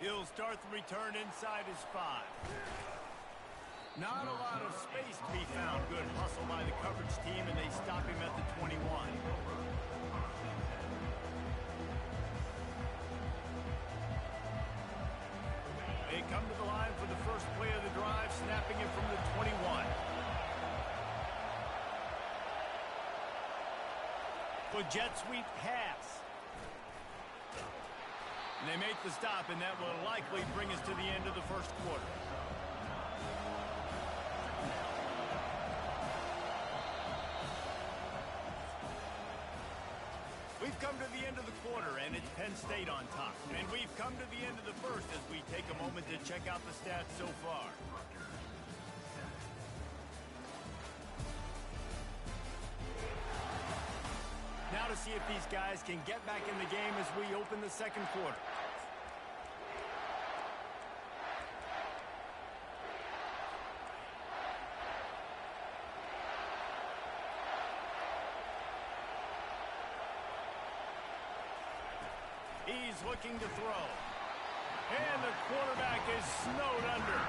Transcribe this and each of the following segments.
He'll start the return inside his 5. Not a lot of space to be found. Good hustle by the coverage team, and they stop him at the 21. They come to the line for the first play of the drive, snapping it from the 21. For jet sweep pass. And they make the stop, and that will likely bring us to the end of the first quarter. We've come to the end of the quarter, and it's Penn State on top. And we've come to the end of the first as we take a moment to check out the stats so far. Now to see if these guys can get back in the game as we open the second quarter. He's looking to throw. And the quarterback is snowed under.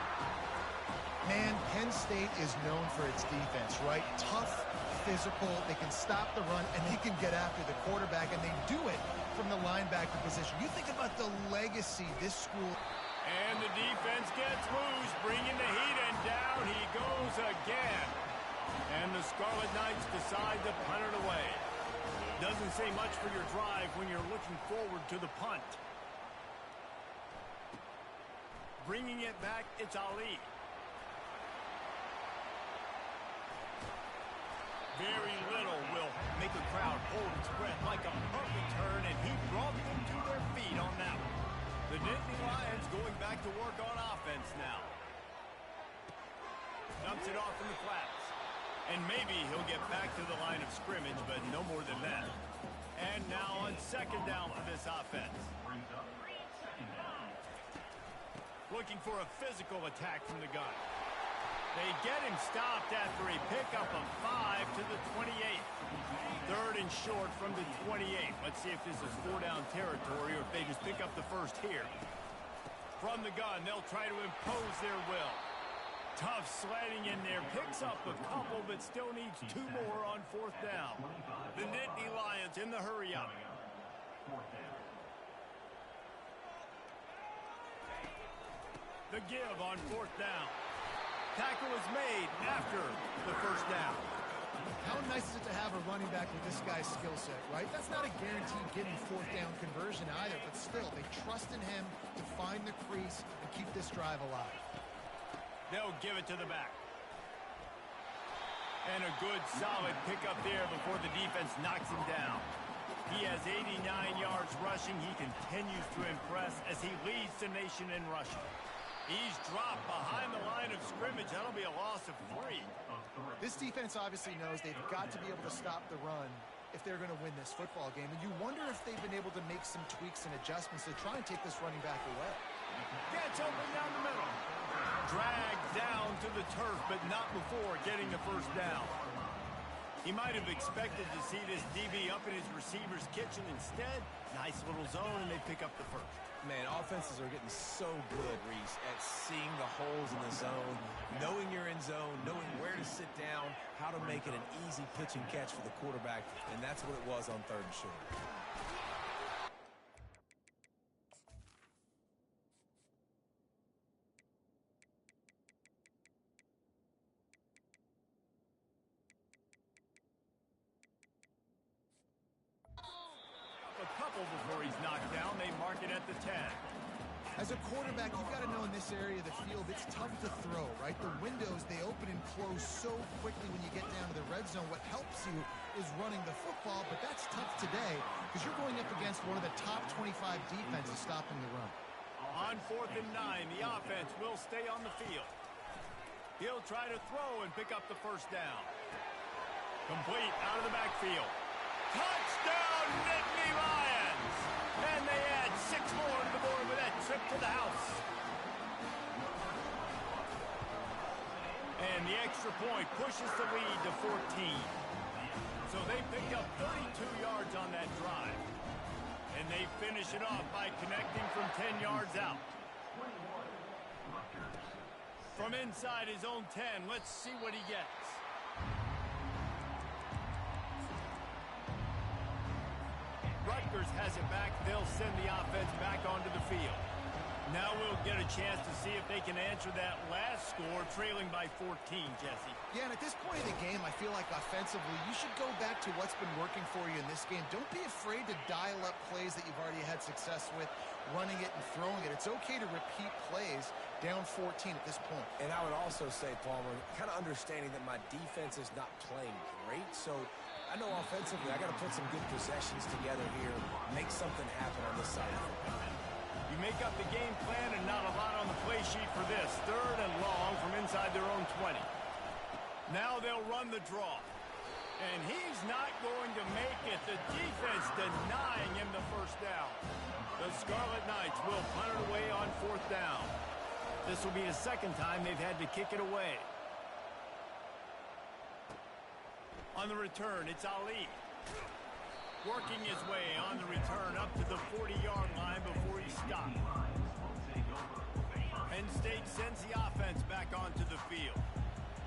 Man, Penn State is known for its defense, right? Tough, physical, they can stop the run, and they can get after the quarterback, and they do it from the linebacker position. You think about the legacy this school... And the defense gets loose, bringing the heat, and down he goes again. And the Scarlet Knights decide to punt it away. Doesn't say much for your drive when you're looking forward to the punt. Bringing it back, it's Ali. Very little will make a crowd hold its breath like a punt return, and he brought them to their feet on that one. The Nittany Lions going back to work on offense now. Dumps it off in the flats. And maybe he'll get back to the line of scrimmage, but no more than that. And now on second down for this offense. Looking for a physical attack from the gun. They get him stopped after a pickup of 5 to the 28. Third and short from the 28. Let's see if this is 4-down territory or if they just pick up the first here. From the gun, they'll try to impose their will. Tough sledding in there. Picks up a couple, but still needs 2 more on 4th down. The Nittany Lions in the hurry-up. The give on 4th down. Tackle is made after the first down. How nice is it to have a running back with this guy's skill set, right? That's not a guaranteed given 4th down conversion either, but still, they trust in him to find the crease and keep this drive alive. They'll give it to the back. And a good, solid pickup there before the defense knocks him down. He has 89 yards rushing. He continues to impress as he leads the nation in rushing. He's dropped behind the line of scrimmage. That'll be a loss of 3. This defense obviously knows they've got to be able to stop the run if they're going to win this football game. And you wonder if they've been able to make some tweaks and adjustments to try and take this running back away. Gets open down the middle. Dragged down to the turf, but not before getting the first down. He might have expected to see this DB up in his receiver's kitchen. Instead, nice little zone, and they pick up the first. Man, offenses are getting so good, Reese, at seeing the holes in the zone, knowing you're in zone, knowing where to sit down, how to make it an easy pitch and catch for the quarterback, and that's what it was on 3rd and short. A couple before he's knocked down. They mark it at the 10. As a quarterback, you've got to know in this area of the field, it's tough to throw, right? The windows, they open and close so quickly when you get down to the red zone. What helps you is running the football, but that's tough today because you're going up against one of the top 25 defenses stopping the run. On 4th and 9, the offense will stay on the field. He'll try to throw and pick up the first down. Complete out of the backfield. Touchdown, Nittany Lions! And they add 6 more to the board with that trip to the house. And the extra point pushes the lead to 14. So they picked up 32 yards on that drive. And they finish it off by connecting from 10 yards out. From inside his own 10, let's see what he gets. Rutgers has it back. They'll send the offense back onto the field. Now we'll get a chance to see if they can answer that last score, trailing by 14, Jesse. Yeah, and at this point of the game, I feel like offensively, you should go back to what's been working for you in this game. Don't be afraid to dial up plays that you've already had success with, running it and throwing it. It's okay to repeat plays down 14 at this point. And I would also say, Palmer, kind of understanding that my defense is not playing great, so I know offensively I got to put some good possessions together here, make something happen on this side of the football. You make up the game plan and not a lot on the play sheet for this. 3rd and long from inside their own 20. Now they'll run the draw. And he's not going to make it. The defense denying him the first down. The Scarlet Knights will punt it away on 4th down. This will be the second time they've had to kick it away. On the return, it's Ali. Working his way on the return up to the 40-yard line before he stopped. Penn State sends the offense back onto the field.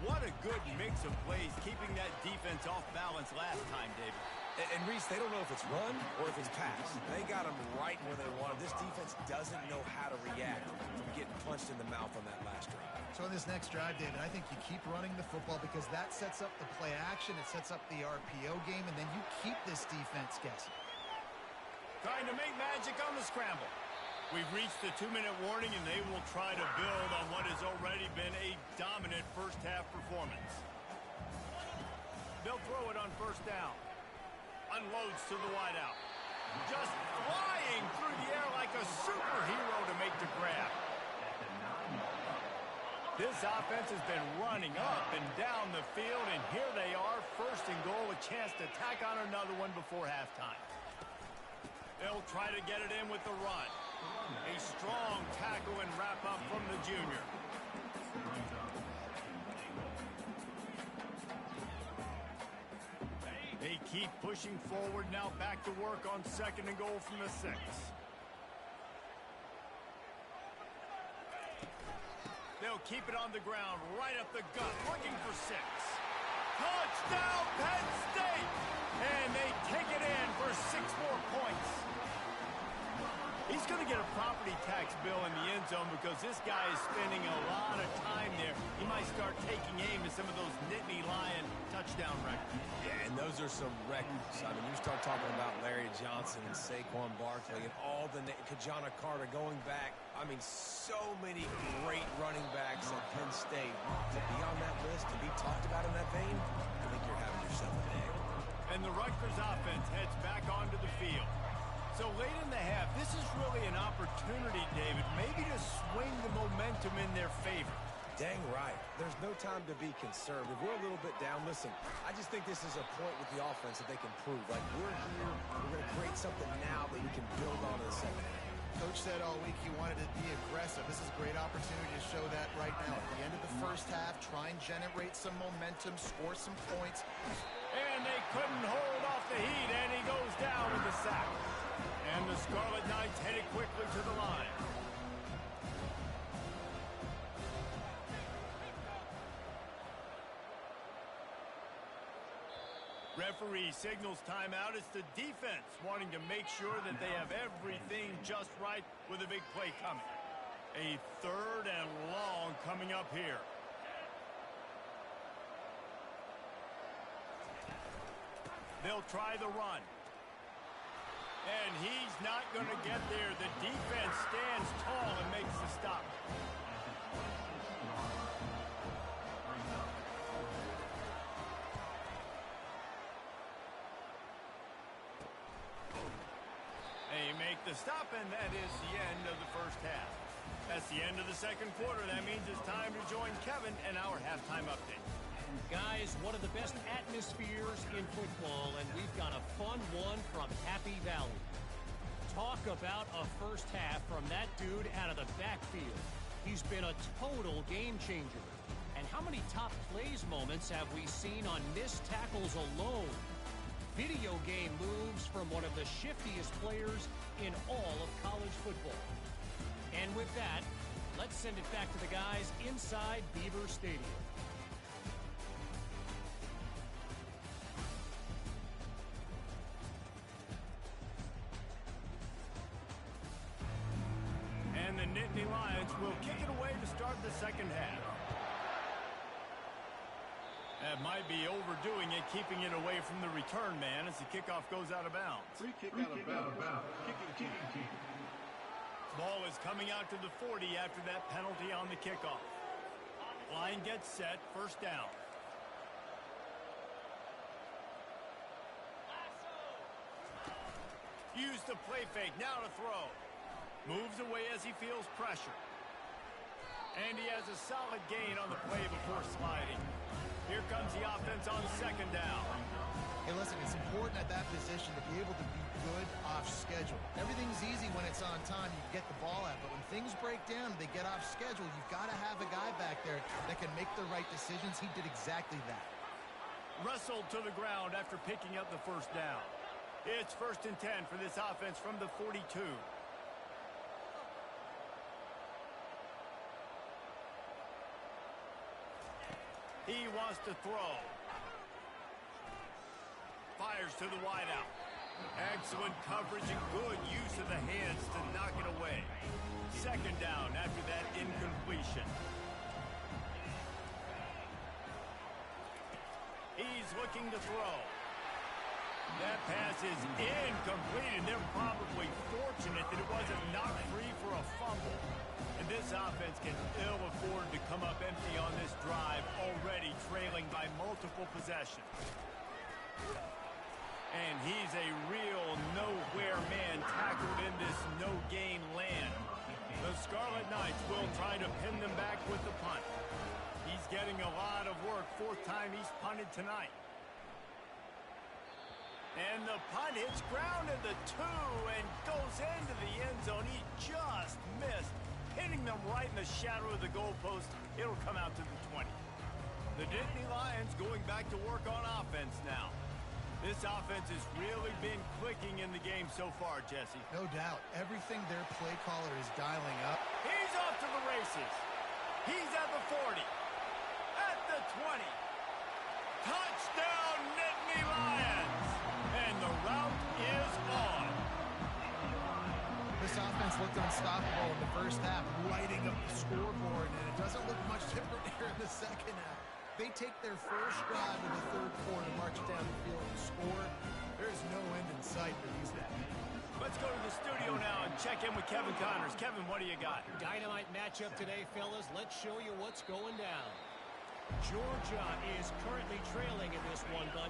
What a good mix of plays, keeping that defense off balance last time, David. And Reese, they don't know if it's run or if it's pass. They got them right where they want them. This defense doesn't know how to react from getting punched in the mouth on that last drive. So in this next drive, David, I think you keep running the football because that sets up the play action, it sets up the RPO game, and then you keep this defense guessing. Trying to make magic on the scramble. We've reached the 2-minute warning, and they will try to build on what has already been a dominant first-half performance. They'll throw it on 1st down. Unloads to the wideout. Just flying through the air like a superhero to make the grab. This offense has been running up and down the field, and here they are, 1st and goal, a chance to tack on another one before halftime. They'll try to get it in with the run. A strong tackle and wrap up from the junior. They keep pushing forward, now back to work on 2nd and goal from the 6. They'll keep it on the ground, right up the gut, looking for 6. Touchdown, Penn State! And they take it in for 6 more points. He's going to get a property tax bill in the end zone because this guy is spending a lot of time there. He might start taking aim at some of those Nittany Lion touchdown records. Yeah, and those are some records. I mean, you start talking about Larry Johnson and Saquon Barkley and all the Kajana Carter going back. I mean, so many great running backs at Penn State. To be on that list, to be talked about in that vein, I think you're having yourself a day. And the Rutgers offense heads back onto the field. So late in the half, this is really an opportunity, David, maybe to swing the momentum in their favor. Dang right. There's no time to be concerned. If we're a little bit down, listen, I just think this is a point with the offense that they can prove. Like, we're here, we're going to create something now that we can build on in the second half. Coach said all week he wanted to be aggressive. This is a great opportunity to show that right now. At the end of the first half, try and generate some momentum, score some points. And they couldn't hold off the heat, and he goes down with the sack. And the Scarlet Knights headed quickly to the line. Referee signals timeout. It's the defense wanting to make sure that they have everything just right with a big play coming. A 3rd and long coming up here. They'll try the run. And he's not going to get there. The defense stands tall and makes the stop. They make the stop, and that is the end of the first half. That's the end of the second quarter. That means it's time to join Kevin and our halftime update. Guys, one of the best atmospheres in football, and we've got a fun one from Happy Valley. Talk about a first half from that dude out of the backfield. He's been a total game changer. And how many top plays moments have we seen on missed tackles alone? Video game moves from one of the shiftiest players in all of college football. And with that, Let's send it back to the guys inside Beaver Stadium. And the Nittany Lions will kick it away to start the second half. That might be overdoing it, keeping it away from the return man as the kickoff goes out of bounds. Free kick out of bounds. Kicking team. Ball is coming out to the 40 after that penalty on the kickoff. Line gets set, first down. Use the play fake, now to throw. Moves away as he feels pressure. And he has a solid gain on the play before sliding. Here comes the offense on second down. Hey, listen, it's important at that position to be able to be good off schedule. Everything's easy when it's on time. You get the ball out. But when things break down, they get off schedule, you've got to have a guy back there that can make the right decisions. He did exactly that. Wrestled to the ground after picking up the first down. It's 1st and 10 for this offense from the 42. He wants to throw. Fires to the wideout. Excellent coverage and good use of the hands to knock it away. Second down after that incompletion. He's looking to throw. That pass is incomplete, and they're probably fortunate that it wasn't knocked free for a fumble. And this offense can ill afford to come up empty on this drive, already trailing by multiple possessions. And he's a real nowhere man tackled in this no-gain land. The Scarlet Knights will try to pin them back with the punt. He's getting a lot of work, 4th time he's punted tonight. And the punt hits ground in the 2 and goes into the end zone. He just missed, hitting them right in the shadow of the goalpost. It'll come out to the 20. The Nittany Lions going back to work on offense now. This offense has really been clicking in the game so far, Jesse. No doubt. Everything their play caller is dialing up. He's off to the races. He's at the 40. At the 20. Touchdown, Nittany Lions! And the route is on. This offense looked unstoppable in the first half, lighting up the scoreboard, and it doesn't look much different here in the second half. They take their first drive in the 3rd quarter, march it down the field, and score. There's no end in sight for these guys. Let's go to the studio now and check in with Kevin Connors. Kevin, what do you got? Dynamite matchup today, fellas. Let's show you what's going down. Georgia is currently trailing in this one, but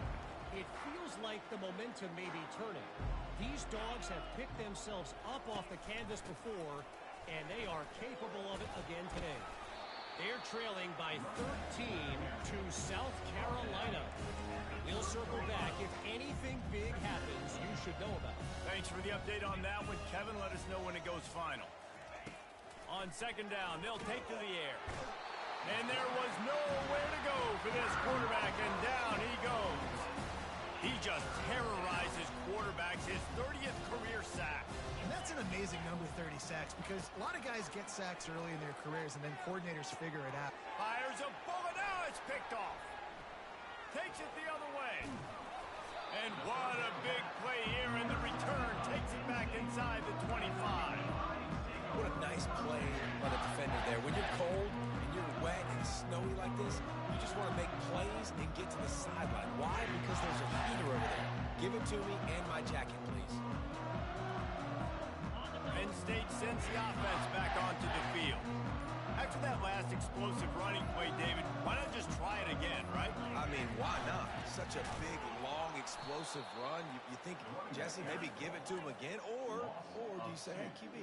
it feels like the momentum may be turning. These dogs have picked themselves up off the canvas before, and they are capable of it again today. They're trailing by 13 to South Carolina. We'll circle back. If anything big happens, you should know about it. Thanks for the update on that one, Kevin. Let us know when it goes final. On second down, they'll take to the air. And there was nowhere to go for this quarterback, and down he goes. He just terrorizes quarterbacks, his 30th career sack. And that's an amazing number, 30 sacks, because a lot of guys get sacks early in their careers, and then coordinators figure it out. Fires a bullet. Now it's picked off. Takes it the other way. And what a big play here, and the return takes it back inside the 25. What a nice play by the defender there. When you're cold and you're wet and snowy like this, you just want to make plays and get to the sideline. Why? Because there's a heater over there. Give it to me and my jacket, please. Penn State sends the offense back onto the field. After that last explosive running play, David, why not just try it again, right? I mean, why not? Such a big, long, explosive run. You think, Jesse, maybe give it to him again? Or do you say, hey, QB,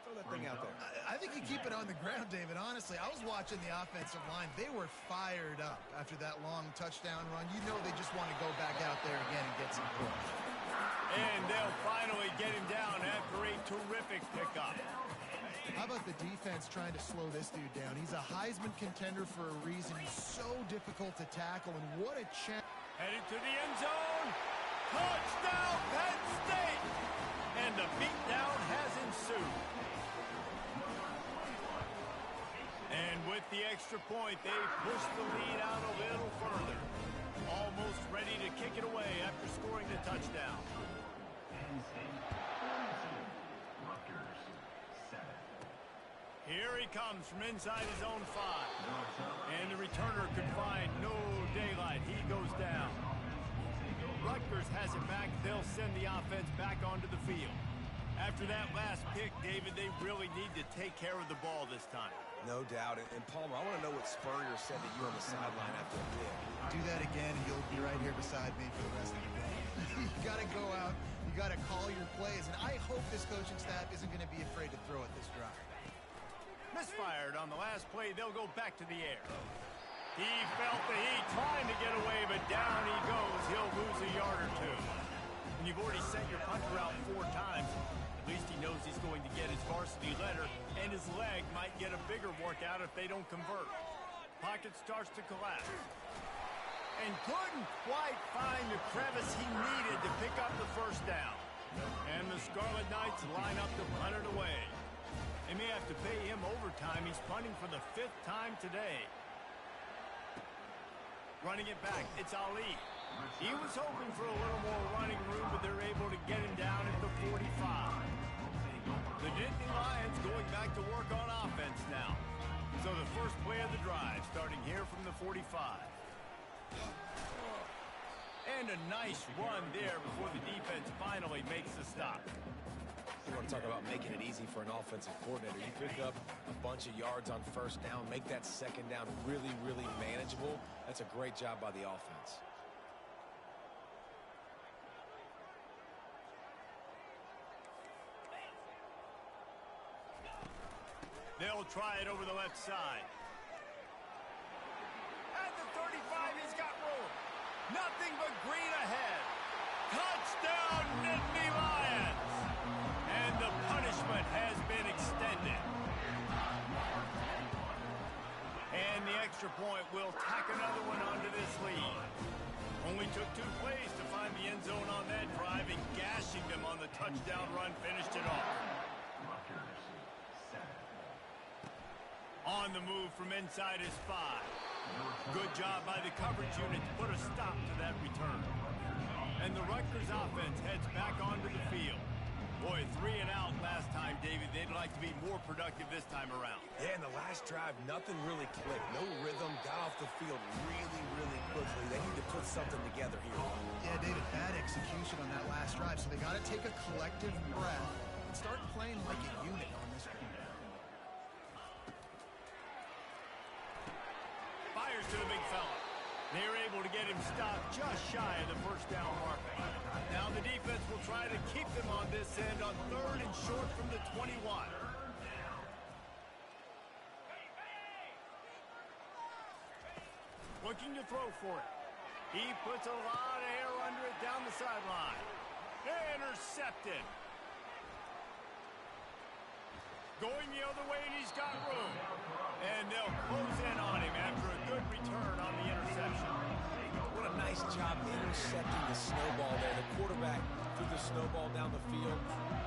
throw that thing out there? I think you keep it on the ground, David. Honestly, I was watching the offensive line. They were fired up after that long touchdown run. You know they just want to go back out there again and get some points. And they'll finally get him down after a terrific pickup. How about the defense trying to slow this dude down? He's a Heisman contender for a reason. He's so difficult to tackle, and what a chance. Headed to the end zone. Touchdown, Penn State! And the beatdown has ensued. point, they push the lead out a little further. Almost ready to kick it away after scoring the touchdown. Here he comes from inside his own 5. And the returner could find no daylight. He goes down. Rutgers has it back. They'll send the offense back onto the field. After that last pick, David, they really need to take care of the ball this time. No doubt. And Palmer, I want to know what Spurrier said to you on the sideline after the pick. Do that again, and you'll be right here beside me for the rest of the game. You got to go out. You got to call your plays. And I hope this coaching staff isn't going to be afraid to throw at this drive. Misfired on the last play. They'll go back to the air. He felt the heat trying to get away, but down he goes. He'll lose a yard or two. And you've already sent your punter out 4 times. At least he knows he's going to get his varsity letter, and his leg might get a bigger workout if they don't convert. Pocket starts to collapse. And couldn't quite find the crevice he needed to pick up the first down. And the Scarlet Knights line up to punt it away. They may have to pay him overtime. He's punting for the 5th time today. Running it back, it's Ali. He was hoping for a little more running room, but they're able to get him down at the 45. The Nittany Lions going back to work on offense now. So the first play of the drive starting here from the 45. And a nice run there before the defense finally makes the stop. You want to talk about making it easy for an offensive coordinator. You pick up a bunch of yards on first down, make that second down really, really manageable. That's a great job by the offense. They'll try it over the left side. At the 35, he's got room. Nothing but green ahead. Touchdown, Nittany Lions! And the punishment has been extended. And the extra point will tack another one onto this lead. Only took 2 plays to find the end zone on that drive, and gashing them on the touchdown run finished it off. On the move from inside his 5. Good job by the coverage unit to put a stop to that return. And the Rutgers offense heads back onto the field. Boy, 3 and out last time, David. They'd like to be more productive this time around. Yeah, in the last drive, nothing really clicked. No rhythm, got off the field really, really quickly. They need to put something together here. Yeah, David, bad execution on that last drive, so they got to take a collective breath and start playing like a unit on this one. Fires to the big fella. They're able to get him stopped just shy of the first down mark. Now the defense will try to keep them on this end on 3rd and short from the 21. Looking to throw for it. He puts a lot of air under it down the sideline. Intercepted. Going the other way, and he's got room. And they'll close in on him after a good return on the interception. What a nice job intercepting the snowball there. The quarterback threw the snowball down the field.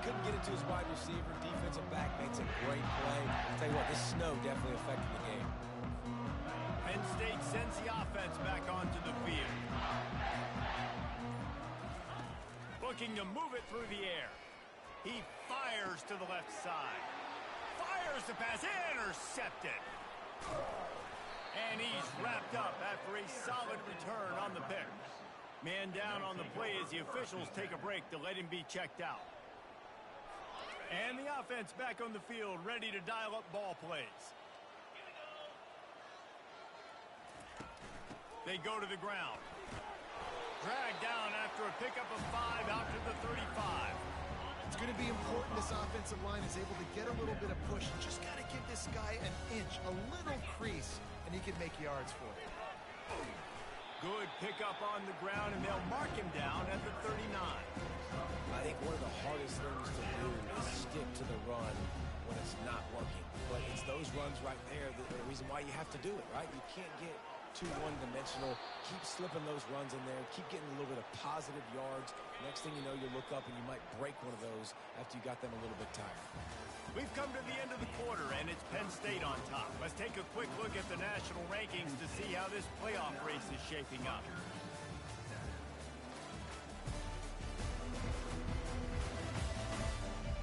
Couldn't get it to his wide receiver. Defensive back makes a great play. I'll tell you what, this snow definitely affected the game. Penn State sends the offense back onto the field. Looking to move it through the air. He fires to the left side. Fires the pass, intercepted. And he's wrapped up after a solid return on the pick. Man down on the play as the officials take a break to let him be checked out. And the offense back on the field, ready to dial up ball plays. They go to the ground. Dragged down after a pickup of 5 out to the 35. It's going to be important this offensive line is able to get a little bit of push. Just got to give this guy an inch, a little crease, and he can make yards for it. Good pickup on the ground, and they'll mark him down at the 39. I think one of the hardest things to do is stick to the run when it's not working. But it's those runs right there that are the reason why you have to do it, right? You can't get too one-dimensional. Keep slipping those runs in there. Keep getting a little bit of positive yards. Next thing you know, you look up and you might break one of those after you got them a little bit tired. We've come to the end of the quarter, and it's Penn State on top. Let's take a quick look at the national rankings to see how this playoff race is shaping up.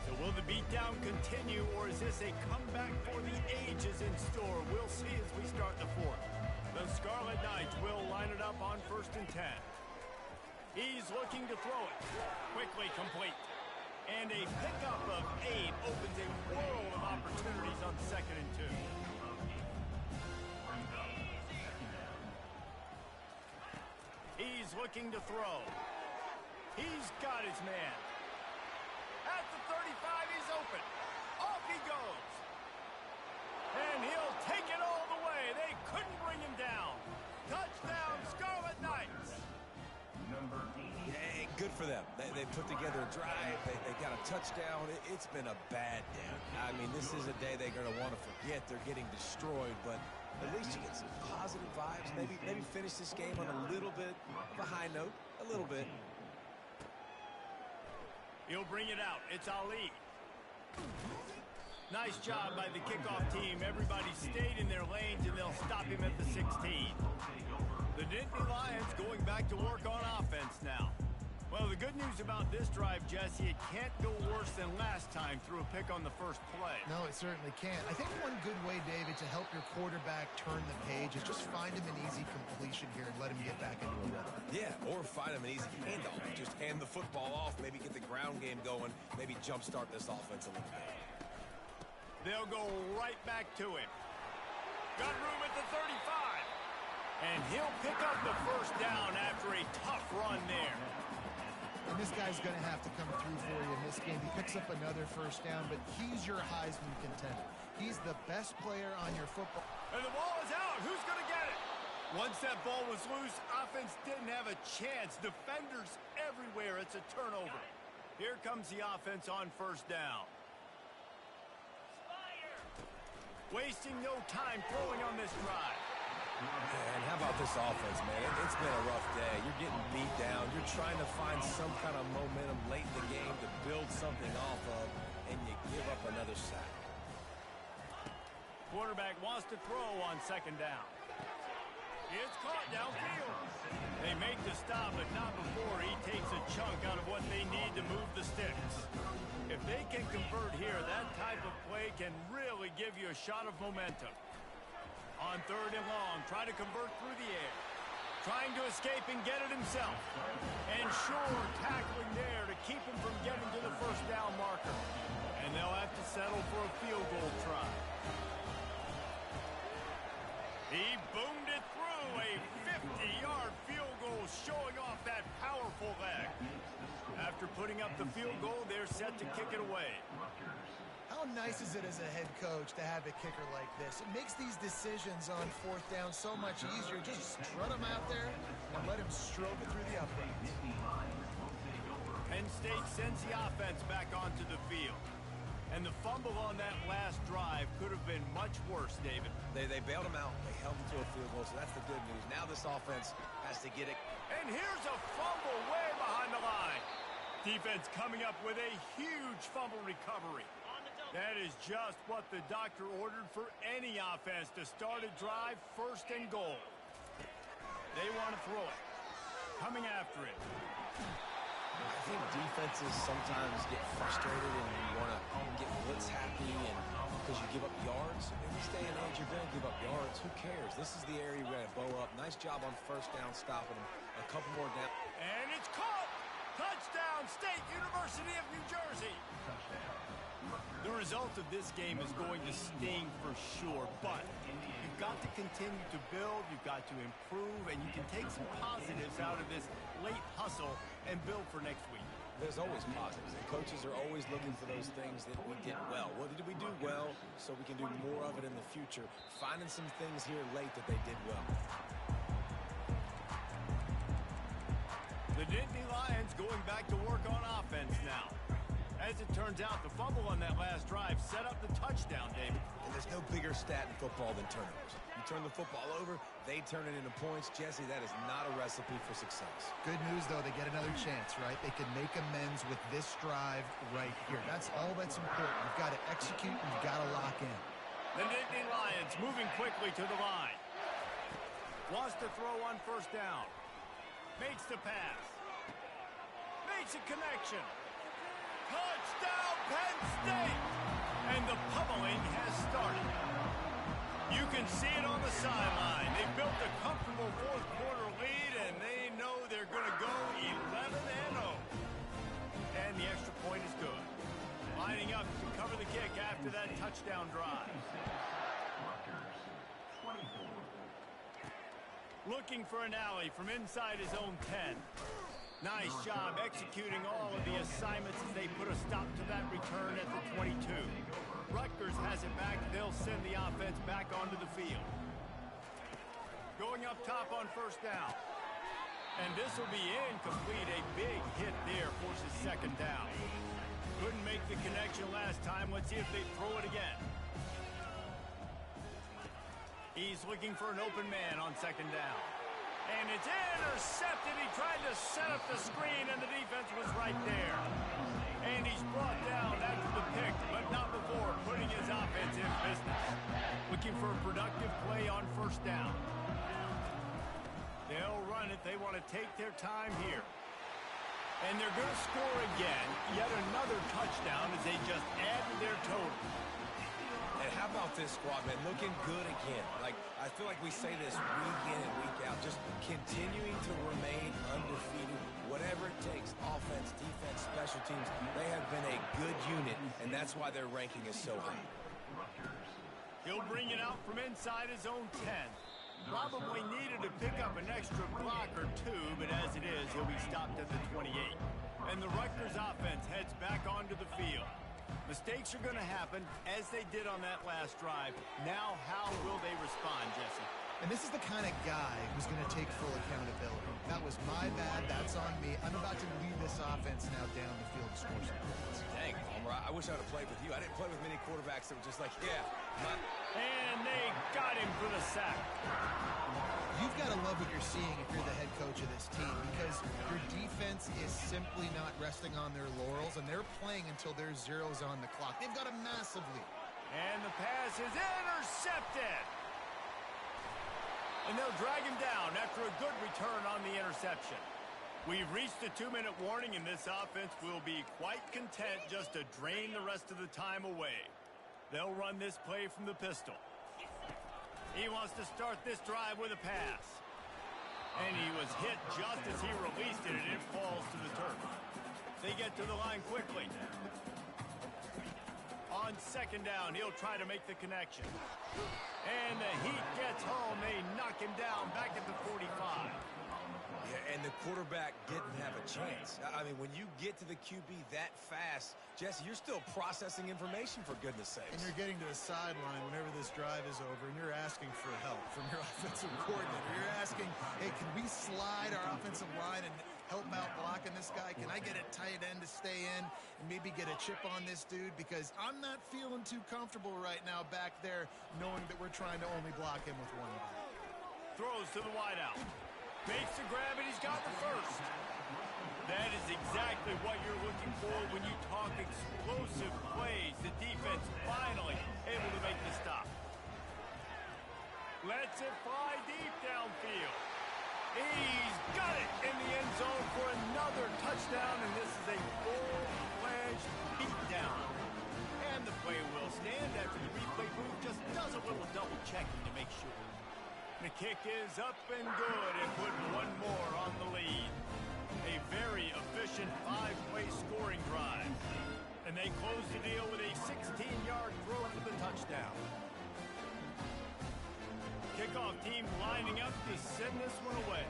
So will the beatdown continue, or is this a comeback for the ages in store? We'll see as we start the fourth. The Scarlet Knights will line it up on 1st and 10. He's looking to throw it. Quickly complete. And a pickup of 8 opens a world of opportunities on 2nd and 2. He's looking to throw. He's got his man. At the 35, he's open. Off he goes. And he'll take it all the way. They couldn't bring him down. Touchdown, Scarlet Knights. Yeah, good for them. They put together a drive. They got a touchdown. It's been a bad day. I mean, this is a day they're going to want to forget. They're getting destroyed, but at least you get some positive vibes. Maybe finish this game on a little bit of a high note. A little bit. He'll bring it out. It's Ali. Nice job by the kickoff team. Everybody stayed in their lanes, and they'll stop him at the 16. The Nittany Lions going back to work on offense now. Well, the good news about this drive, Jesse, it can't go worse than last time through a pick on the first play. No, it certainly can't. I think one good way, David, to help your quarterback turn the page is just find him an easy completion here and let him get back into a rhythm. Yeah, or find him an easy handoff. Just hand the football off, maybe get the ground game going, maybe jumpstart this offense a little bit. They'll go right back to him. Got room at the 35. And he'll pick up the first down after a tough run there. And this guy's going to have to come through for you in this game. He picks up another first down, but he's your Heisman contender. He's the best player on your football. And the ball is out. Who's going to get it? Once that ball was loose, offense didn't have a chance. Defenders everywhere. It's a turnover. Here comes the offense on first down. Wasting no time throwing on this drive. And how about this offense, man? It's been a rough day. You're getting beat down. You're trying to find some kind of momentum late in the game to build something off of, and you give up another sack. Quarterback wants to throw on 2nd down. It's caught downfield. They make the stop, but not before he takes a chunk out of what they need to move the sticks. If they can convert here, that type of play can really give you a shot of momentum. On 3rd and long, try to convert through the air. Trying to escape and get it himself. And sure, tackling there to keep him from getting to the first down marker. And they'll have to settle for a field goal try. He boomed it through. A 50-yard field goal showing off that powerful leg. After putting up the field goal, they're set to kick it away. How nice is it as a head coach to have a kicker like this? It makes these decisions on 4th down so much easier. Just strut him out there and let him stroke it through the uprights. Penn State sends the offense back onto the field. And the fumble on that last drive could have been much worse, David. They bailed him out. They held him to a field goal, so that's the good news. Now this offense has to get it. And here's a fumble way behind the line. Defense coming up with a huge fumble recovery. That is just what the doctor ordered for any offense to start a drive 1st and goal. They want to throw it. Coming after it. I think defenses sometimes get frustrated and you want to get blitz happy and because you give up yards. In this day and age, you're going to give up yards. Who cares? This is the area you're going to bow up. Nice job on 1st down stopping them. A couple more down. And it's caught. Touchdown, State University of New Jersey. The result of this game is going to sting for sure, but you've got to continue to build, you've got to improve, and you can take some positives out of this late hustle and build for next week. There's always positives, and coaches are always looking for those things that we did well. What did we do well so we can do more of it in the future? Finding some things here late that they did well. The Nittany Lions going back to work on offense now. As it turns out, the fumble on that last drive set up the touchdown, David. And there's no bigger stat in football than turnovers. You turn the football over, they turn it into points. Jesse, that is not a recipe for success. Good news, though, they get another chance, right? They can make amends with this drive right here. That's all that's important. You've got to execute and you've got to lock in. The Nittany Lions moving quickly to the line. Wants to throw on first down. Makes the pass. Makes a connection. Touchdown, Penn State! And the pummeling has started. You can see it on the sideline. They've built a comfortable fourth-quarter lead, and they know they're going to go 11-0. And the extra point is good. Lining up to cover the kick after that touchdown drive. Looking for an alley from inside his own 10. Nice job executing all of the assignments as they put a stop to that return at the 22. Rutgers has it back. They'll send the offense back onto the field. Going up top on first down. And this will be incomplete. A big hit there forces second down. Couldn't make the connection last time. Let's see if they throw it again. He's looking for an open man on second down. And it's intercepted. He tried to set up the screen, and the defense was right there. And he's brought down after the pick, but not before putting his offense in business. Looking for a productive play on first down. They'll run it. They want to take their time here. And they're going to score again. Yet another touchdown as they just add to their total. And how about this squad, man? Looking good again. Like, I feel like we say this week in and week out. Just continuing to remain undefeated. Whatever it takes, offense, defense, special teams, they have been a good unit, and that's why their ranking is so high. He'll bring it out from inside his own 10. Probably needed to pick up an extra block or two, but as it is, he'll be stopped at the 28. And the Rutgers offense heads back onto the field. Mistakes are going to happen, as they did on that last drive. Now, how will they respond, Jesse? And this is the kind of guy who's going to take full accountability. That was my bad. That's on me. I'm about to lead this offense now down the field to score some points. Dang, Palmer, I wish I would have played with you. I didn't play with many quarterbacks that were just like, yeah. And they got him for the sack. You've got to love what you're seeing if you're the head coach of this team, because your defense is simply not resting on their laurels, and they're playing until there's zeros on the clock. They've got a massive lead. And the pass is intercepted. And they'll drag him down after a good return on the interception. We've reached the 2-minute warning, and this offense will be quite content just to drain the rest of the time away. They'll run this play from the pistol. He wants to start this drive with a pass. And he was hit just as he released it, and it falls to the turf. They get to the line quickly. On second down, he'll try to make the connection. And the heat gets home. They knock him down back at the 45. Yeah, and the quarterback didn't have a chance. I mean, when you get to the QB that fast, Jesse, you're still processing information, for goodness sakes. And you're getting to the sideline whenever this drive is over, and you're asking for help from your offensive coordinator. You're asking, hey, can we slide our offensive line and help out blocking this guy? Can I get a tight end to stay in and maybe get a chip on this dude? Because I'm not feeling too comfortable right now back there knowing that we're trying to only block him with one guy. Throws to the wideout. Makes the grab, and he's got the first. That is exactly what you're looking for when you talk explosive plays. The defense finally able to make the stop. Lets it fly deep downfield. He's got it in the end zone for another touchdown, and this is a full-fledged beatdown. And the play will stand after the replay booth just does a little double-checking to make sure. The kick is up and good, and put one more on the lead. A very efficient 5-play scoring drive. And they close the deal with a 16-yard throw for the touchdown. Kickoff team lining up to send this one away.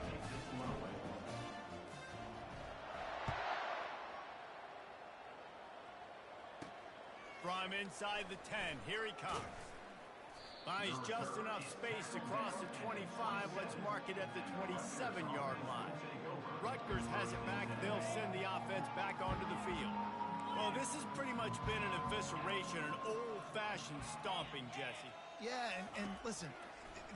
From inside the 10, here he comes. Buys just enough space across the 25. Let's mark it at the 27-yard line. Rutgers has it back. They'll send the offense back onto the field. Well, This has pretty much been an evisceration, an old-fashioned stomping, Jesse. Yeah, and listen,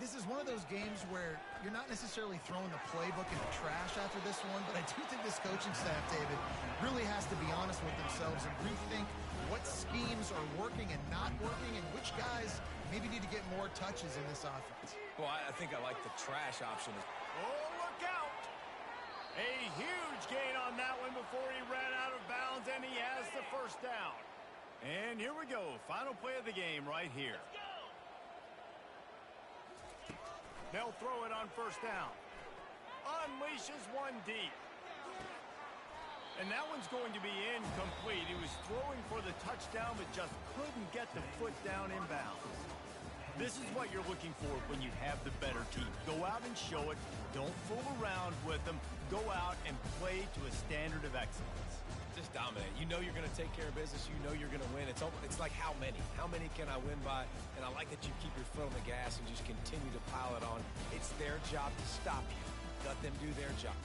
this is one of those games where you're not necessarily throwing the playbook in the trash after this one, but I do think this coaching staff, David, really has to be honest with themselves and rethink what schemes are working and not working and which guys maybe need to get more touches in this offense. Well, I think I like the trash option. Oh, look out! A huge gain on that one before he ran out of bounds, and he has the first down. And here we go. Final play of the game right here. They'll throw it on first down. Unleashes one deep. And that one's going to be incomplete. He was throwing for the touchdown, but just couldn't get the foot down inbounds. This is what you're looking for when you have the better team. Go out and show it. Don't fool around with them. Go out and play to a standard of excellence. Just dominate. You know you're going to take care of business. You know you're going to win. It's like how many? How many can I win by? And I like that you keep your foot on the gas and just continue to pile it on. It's their job to stop you. Let them do their job.